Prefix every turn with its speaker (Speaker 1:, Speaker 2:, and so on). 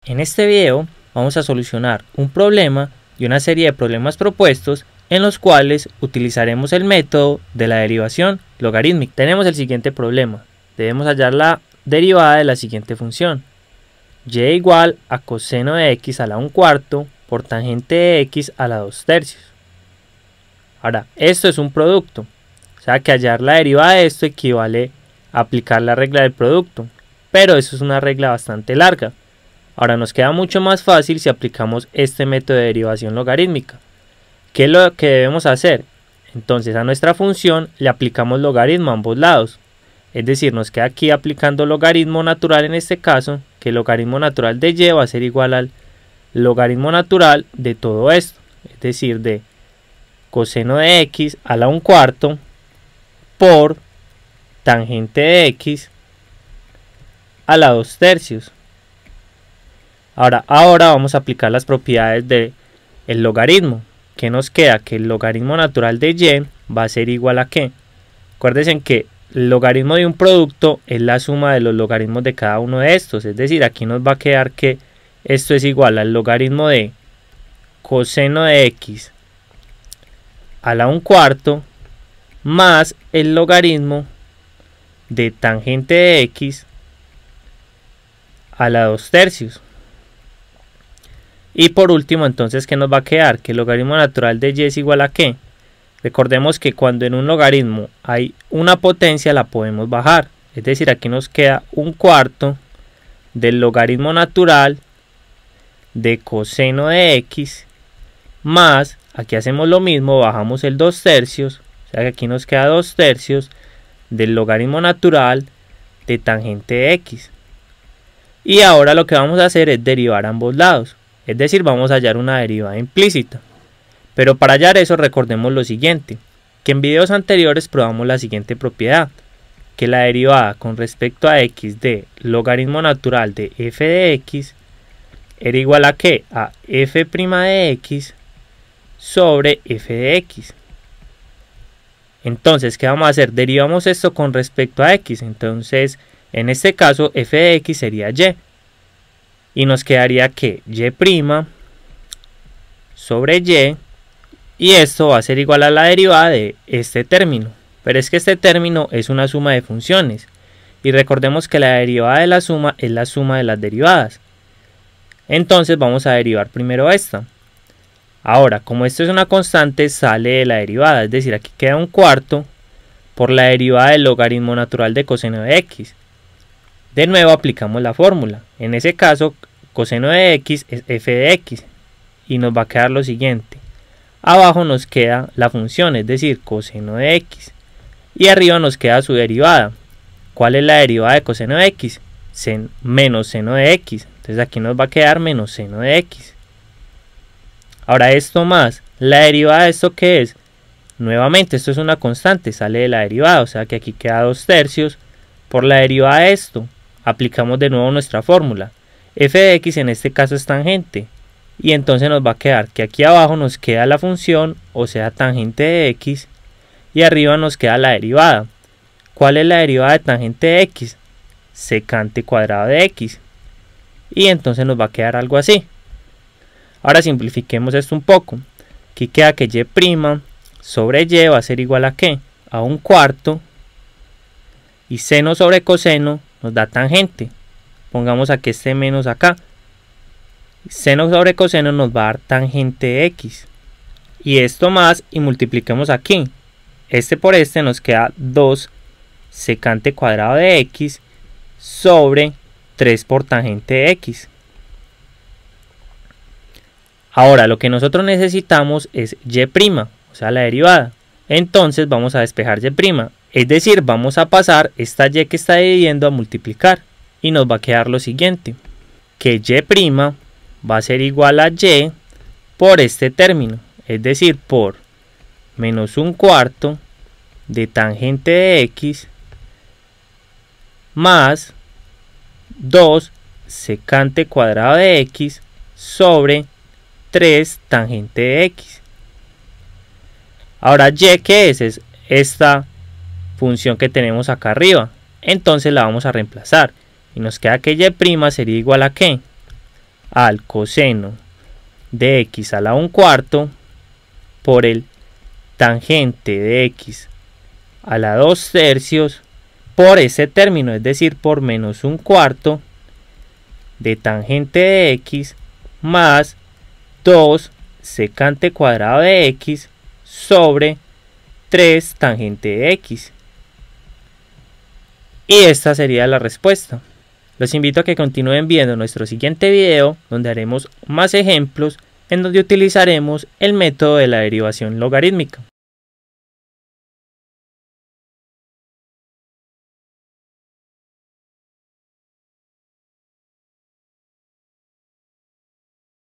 Speaker 1: En este video vamos a solucionar un problema y una serie de problemas propuestos en los cuales utilizaremos el método de la derivación logarítmica. Tenemos el siguiente problema. Debemos hallar la derivada de la siguiente función. Y igual a coseno de x a la 1/4 por tangente de x a la 2/3. Ahora, esto es un producto. O sea que hallar la derivada de esto equivale a aplicar la regla del producto. Pero eso es una regla bastante larga. Ahora nos queda mucho más fácil si aplicamos este método de derivación logarítmica. ¿Qué es lo que debemos hacer? Entonces a nuestra función le aplicamos logaritmo a ambos lados. Es decir, nos queda aquí aplicando logaritmo natural en este caso, que el logaritmo natural de y va a ser igual al logaritmo natural de todo esto. Es decir, de coseno de x a la 1/4 por tangente de x a la 2/3. Ahora vamos a aplicar las propiedades del logaritmo. ¿Qué nos queda? Que el logaritmo natural de y va a ser igual a ¿qué? Acuérdense que el logaritmo de un producto es la suma de los logaritmos de cada uno de estos. Es decir, aquí nos va a quedar que esto es igual al logaritmo de coseno de x a la 1/4 más el logaritmo de tangente de x a la 2/3. Y por último, entonces, ¿qué nos va a quedar? Que el logaritmo natural de y es igual a ¿qué? Recordemos que cuando en un logaritmo hay una potencia la podemos bajar. Es decir, aquí nos queda 1/4 del logaritmo natural de coseno de x más, aquí hacemos lo mismo, bajamos el 2/3. O sea que aquí nos queda 2/3 del logaritmo natural de tangente de x. Y ahora lo que vamos a hacer es derivar ambos lados. Es decir, vamos a hallar una derivada implícita. Pero para hallar eso recordemos lo siguiente, que en videos anteriores probamos la siguiente propiedad, que la derivada con respecto a x de logaritmo natural de f de x era igual a ¿qué? A f' de x sobre f de x. Entonces, ¿qué vamos a hacer? Derivamos esto con respecto a x. Entonces, en este caso, f de x sería y. Y nos quedaría que y' sobre y esto va a ser igual a la derivada de este término. Pero es que este término es una suma de funciones. Y recordemos que la derivada de la suma es la suma de las derivadas. Entonces vamos a derivar primero esta. Ahora, como esto es una constante, sale de la derivada. Es decir, aquí queda 1/4 por la derivada del logaritmo natural de coseno de x. De nuevo aplicamos la fórmula. En ese caso, coseno de x es f de x. Y nos va a quedar lo siguiente. Abajo nos queda la función, es decir, coseno de x. Y arriba nos queda su derivada. ¿Cuál es la derivada de coseno de x? Menos seno de x. Entonces aquí nos va a quedar menos seno de x. Ahora esto más, la derivada de esto ¿qué es? Nuevamente, esto es una constante, sale de la derivada. O sea que aquí queda 2/3 por la derivada de esto. Aplicamos de nuevo nuestra fórmula. F de x en este caso es tangente. Y entonces nos va a quedar que aquí abajo nos queda la función, o sea tangente de x. Y arriba nos queda la derivada. ¿Cuál es la derivada de tangente de x? Secante cuadrado de x. Y entonces nos va a quedar algo así. Ahora simplifiquemos esto un poco. Aquí queda que y' sobre y va a ser igual a ¿qué? A 1/4. Y seno sobre coseno nos da tangente. Pongamos aquí este menos acá. Seno sobre coseno nos va a dar tangente de x. Y esto más y multipliquemos aquí. Este por este nos queda 2 secante cuadrado de x sobre 3 por tangente de x. Ahora lo que nosotros necesitamos es y', o sea la derivada. Entonces vamos a despejar y'. Es decir, vamos a pasar esta y que está dividiendo a multiplicar. Y nos va a quedar lo siguiente. Que y' va a ser igual a y por este término. Es decir, por menos 1/4 de tangente de x más 2 secante cuadrado de x sobre 3 tangente de x. Ahora y, ¿qué es? Es esta función que tenemos acá arriba. Entonces la vamos a reemplazar. Y nos queda que y' sería igual a ¿qué? al coseno de x a la 1/4 por el tangente de x a la 2/3 por ese término, es decir, por menos 1/4 de tangente de x más 2 secante cuadrado de x sobre 3 tangente de x. Y esta sería la respuesta. Los invito a que continúen viendo nuestro siguiente video, donde haremos más ejemplos en donde utilizaremos el método de la derivación logarítmica.